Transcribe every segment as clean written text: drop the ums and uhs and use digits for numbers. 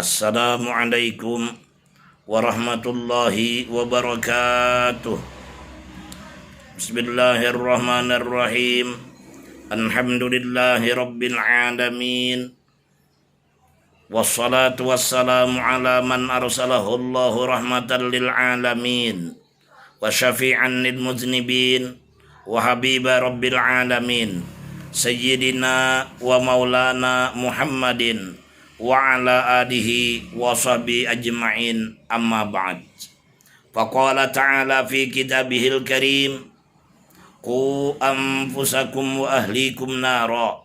Assalamualaikum warahmatullahi wabarakatuh. Bismillahirrahmanirrahim. Alhamdulillahi rabbil alamin. Wassalatu wassalamu ala man arsalahu Allahu rahmatan lil alamin wa syafi'an lil muznibin wa habiba rabbil alamin sayyidina wa maulana Muhammadin wa ala alihi wa sahbihi ajma'in, amma ba'd. Faqala ta'ala fi kitabihil karim, qu anfusakum wa ahlikum nara.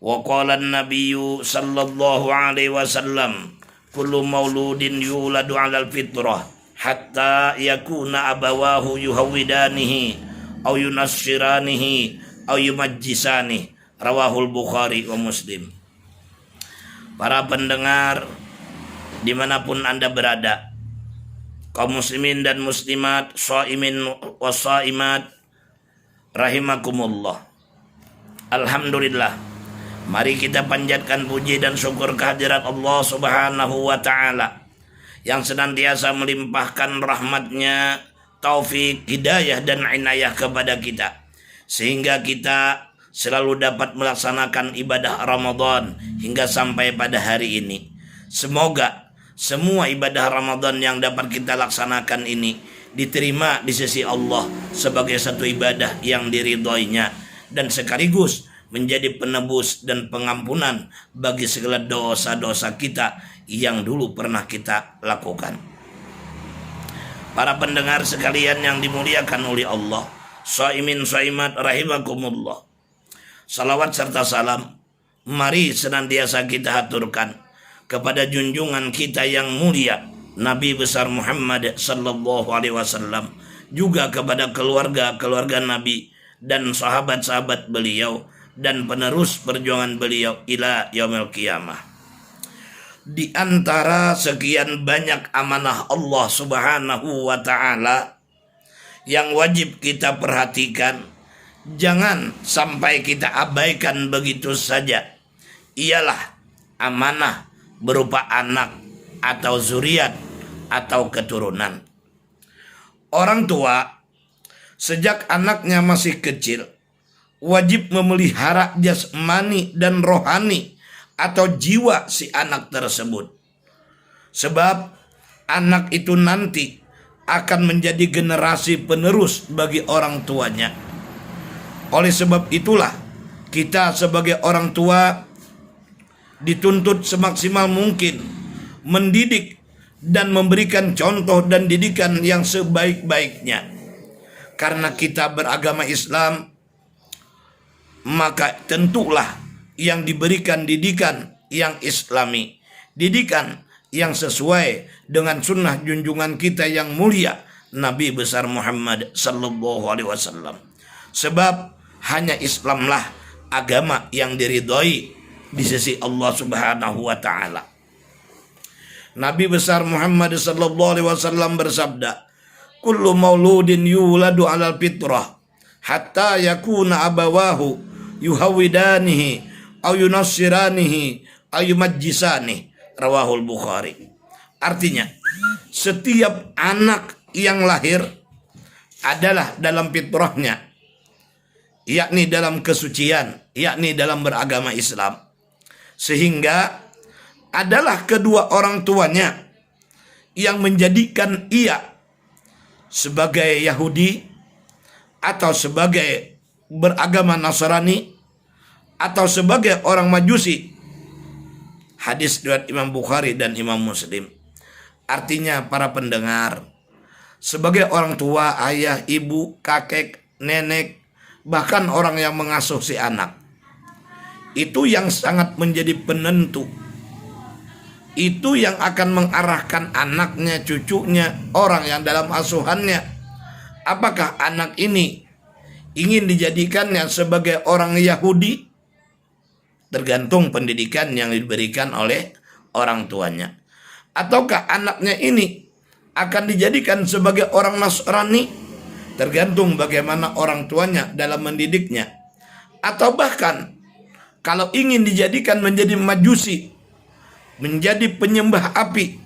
Wa qala an-nabiyyu sallallahu alaihi wasallam, kullu mauludin yuladu 'alal fitrah hatta yakuna abawahu yuhawidanihi aw yunassiranihi aw yumajjisanihi. Rawahul Bukhari wa Muslim. Para pendengar dimanapun Anda berada, kaum muslimin dan muslimat, shaimin wa shaimat, rahimakumullah. Alhamdulillah, mari kita panjatkan puji dan syukur kehadirat Allah subhanahu wa ta'ala yang senantiasa melimpahkan rahmatnya, taufik, hidayah dan inayah kepada kita, sehingga kita selalu dapat melaksanakan ibadah Ramadan hingga sampai pada hari ini. Semoga semua ibadah Ramadan yang dapat kita laksanakan ini diterima di sisi Allah sebagai satu ibadah yang diridhoinya, dan sekaligus menjadi penebus dan pengampunan bagi segala dosa-dosa kita yang dulu pernah kita lakukan. Para pendengar sekalian yang dimuliakan oleh Allah, shaimin shaimat rahimakumullah. Salawat serta salam mari senantiasa kita haturkan kepada junjungan kita yang mulia Nabi besar Muhammad sallallahu alaihi wasallam, juga kepada keluarga Nabi dan sahabat-sahabat beliau dan penerus perjuangan beliau ila yaumil qiyamah. Di antara sekian banyak amanah Allah subhanahu wa ta'ala yang wajib kita perhatikan, jangan sampai kita abaikan begitu saja, ialah amanah berupa anak atau zuriat atau keturunan. Orang tua sejak anaknya masih kecil wajib memelihara jasmani dan rohani atau jiwa si anak tersebut, sebab anak itu nanti akan menjadi generasi penerus bagi orang tuanya. Oleh sebab itulah kita sebagai orang tua dituntut semaksimal mungkin mendidik dan memberikan contoh dan didikan yang sebaik-baiknya. Karena kita beragama Islam, maka tentulah yang diberikan didikan yang Islami, didikan yang sesuai dengan sunnah junjungan kita yang mulia Nabi besar Muhammad sallallahu alaihi wasallam. Sebab hanya Islamlah agama yang diridhoi di sisi Allah subhanahu wa ta'ala. Nabi besar Muhammad sallallahu alaihi wasallam bersabda, kullu mauludin yuladu 'alal fitrah hatta yakuna abawahu yuhawidanihi aw yunassiranihi aw yumajjisanihi. Rawahul Bukhari. Artinya, setiap anak yang lahir adalah dalam fitrahnya, yakni dalam kesucian, yakni dalam beragama Islam, sehingga adalah kedua orang tuanya yang menjadikan ia sebagai Yahudi atau sebagai beragama Nasrani atau sebagai orang Majusi. Hadis riwayat Imam Bukhari dan Imam Muslim. Artinya para pendengar, sebagai orang tua, ayah, ibu, kakek, nenek, bahkan orang yang mengasuh si anak, itu yang sangat menjadi penentu, itu yang akan mengarahkan anaknya, cucunya, orang yang dalam asuhannya. Apakah anak ini ingin dijadikannya sebagai orang Yahudi? Tergantung pendidikan yang diberikan oleh orang tuanya. Ataukah anaknya ini akan dijadikan sebagai orang Nasrani? Tergantung bagaimana orang tuanya dalam mendidiknya. Atau bahkan kalau ingin dijadikan menjadi Majusi, menjadi penyembah api,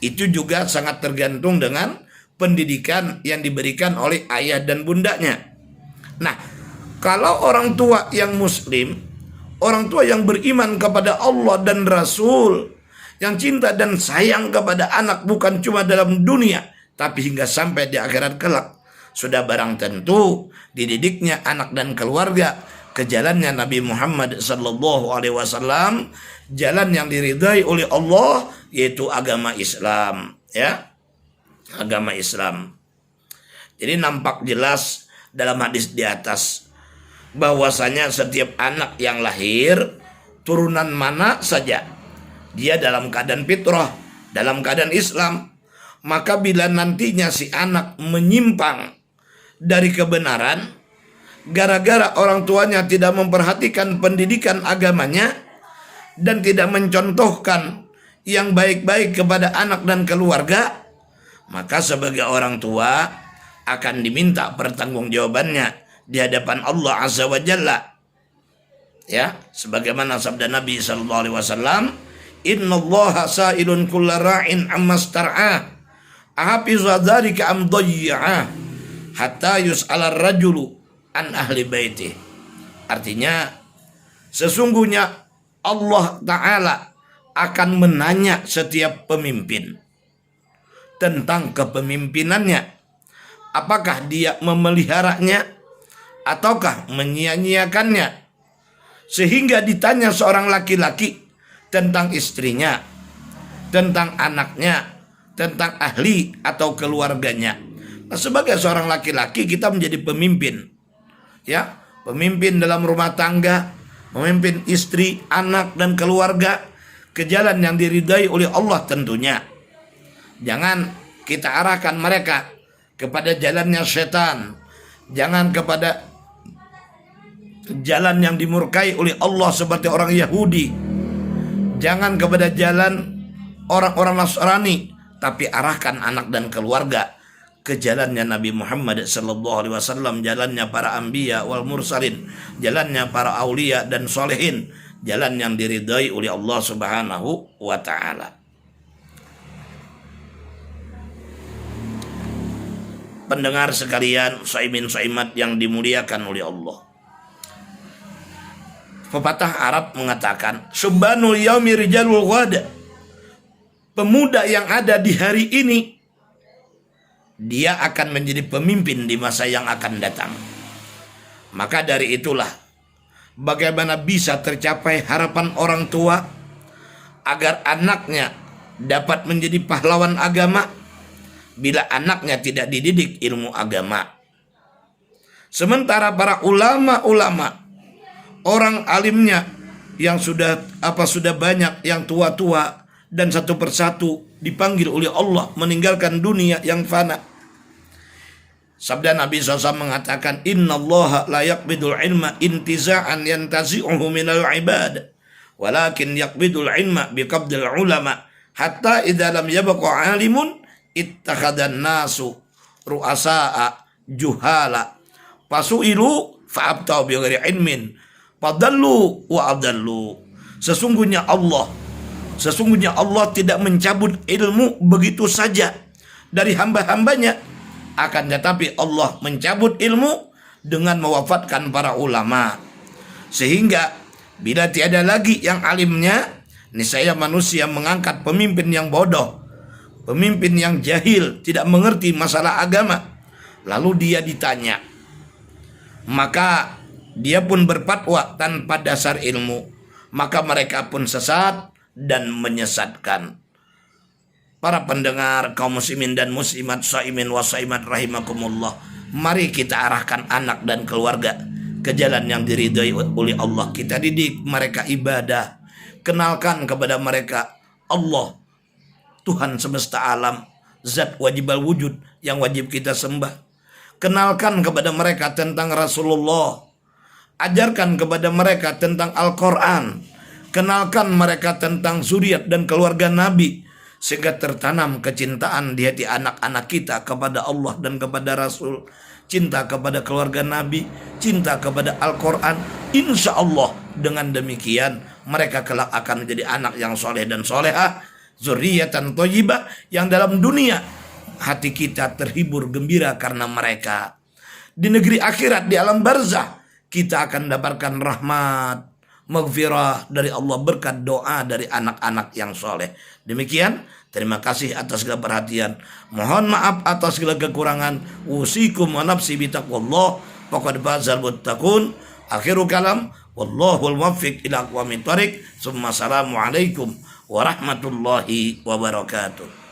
itu juga sangat tergantung dengan pendidikan yang diberikan oleh ayah dan bundanya. Nah, kalau orang tua yang muslim, orang tua yang beriman kepada Allah dan Rasul, yang cinta dan sayang kepada anak bukan cuma dalam dunia, tapi hingga sampai di akhirat kelak, sudah barang tentu dididiknya anak dan keluarga ke jalannya Nabi Muhammad sallallahu alaihi wasallam, jalan yang diridai oleh Allah, yaitu agama Islam, ya. Agama Islam. Jadi nampak jelas dalam hadis di atas bahwasanya setiap anak yang lahir turunan mana saja, dia dalam keadaan fitrah, dalam keadaan Islam, maka bila nantinya si anak menyimpang dari kebenaran gara-gara orang tuanya tidak memperhatikan pendidikan agamanya dan tidak mencontohkan yang baik-baik kepada anak dan keluarga, maka sebagai orang tua akan diminta pertanggungjawabannya di hadapan Allah Azza wa Jalla. Ya, sebagaimana sabda Nabi sallallahu alaihi wasallam, "Innallaha sa'ilun kulla ra'in amma star'ah, ahafiza dzalika am dhayya'ah, hatta yus'ala ar-rajulu an ahli baiti." Artinya, sesungguhnya Allah Ta'ala akan menanya setiap pemimpin tentang kepemimpinannya, apakah dia memeliharanya ataukah menyia-nyiakannya, sehingga ditanya seorang laki-laki tentang istrinya, tentang anaknya, tentang ahli atau keluarganya. Nah, sebagai seorang laki-laki kita menjadi pemimpin, ya, pemimpin dalam rumah tangga, memimpin istri, anak dan keluarga ke jalan yang diridai oleh Allah tentunya. Jangan kita arahkan mereka kepada jalannya setan, jangan kepada jalan yang dimurkai oleh Allah seperti orang Yahudi, jangan kepada jalan orang-orang Nasrani, tapi arahkan anak dan keluarga ke jalannya Nabi Muhammad sallallahu alaihi wasallam, jalannya para anbiya wal mursalin, jalannya para aulia dan solehin, jalan yang diridai oleh Allah Subhanahu wa taala. Pendengar sekalian, shaimin shaimat yang dimuliakan oleh Allah. Pepatah Arab mengatakan, "Subhanul yaumi rijalul ghada." Pemuda yang ada di hari ini, dia akan menjadi pemimpin di masa yang akan datang. Maka dari itulah, bagaimana bisa tercapai harapan orang tua agar anaknya dapat menjadi pahlawan agama bila anaknya tidak dididik ilmu agama. Sementara para ulama-ulama, orang alimnya yang sudah banyak, yang tua-tua dan satu persatu dipanggil oleh Allah meninggalkan dunia yang fana. Sabda Nabi SAW mengatakan, "Innallaha la yaqbidul ilma intiza'an yantazi'uhu minal ibad, walakin yaqbidul ilma biqabdil ulama, hatta idza lam yabqa 'alimun ittakhadhan nasu ru'asa'a juhala fasu'ilu fa'abtau bighairi ilmin fadallu wa adallu." Sesungguhnya Allah tidak mencabut ilmu begitu saja dari hamba-hambanya, akan tetapi Allah mencabut ilmu dengan mewafatkan para ulama, sehingga bila tiada lagi yang alimnya, niscaya manusia mengangkat pemimpin yang bodoh, pemimpin yang jahil, tidak mengerti masalah agama. Lalu dia ditanya, maka dia pun berfatwa tanpa dasar ilmu, maka mereka pun sesat dan menyesatkan. Para pendengar kaum muslimin dan muslimat, shaimin wa shaimat rahimakumullah, mari kita arahkan anak dan keluarga ke jalan yang diridhai oleh Allah. Kita didik mereka ibadah, kenalkan kepada mereka Allah, Tuhan semesta alam, zat wajib al-wujud yang wajib kita sembah. Kenalkan kepada mereka tentang Rasulullah, ajarkan kepada mereka tentang Al-Quran, kenalkan mereka tentang zuriat dan keluarga Nabi, sehingga tertanam kecintaan di hati anak-anak kita kepada Allah dan kepada Rasul, cinta kepada keluarga Nabi, cinta kepada Al-Quran. Insya Allah dengan demikian mereka kelak akan menjadi anak yang soleh dan solehah, zurriyatan thayyibah, yang dalam dunia hati kita terhibur gembira karena mereka. Di negeri akhirat, di alam barzah, kita akan mendapatkan rahmat, maghfirah dari Allah berkat doa dari anak-anak yang soleh. Demikian, terima kasih atas segala perhatian. Mohon maaf atas segala kekurangan. Usikum wa nafsi bitaqwallah faqad fazal muttaqun. Akhiru kalam, wallahul muwaffiq ila aqwamit thoriq. Assalamualaikum warahmatullahi wabarakatuh.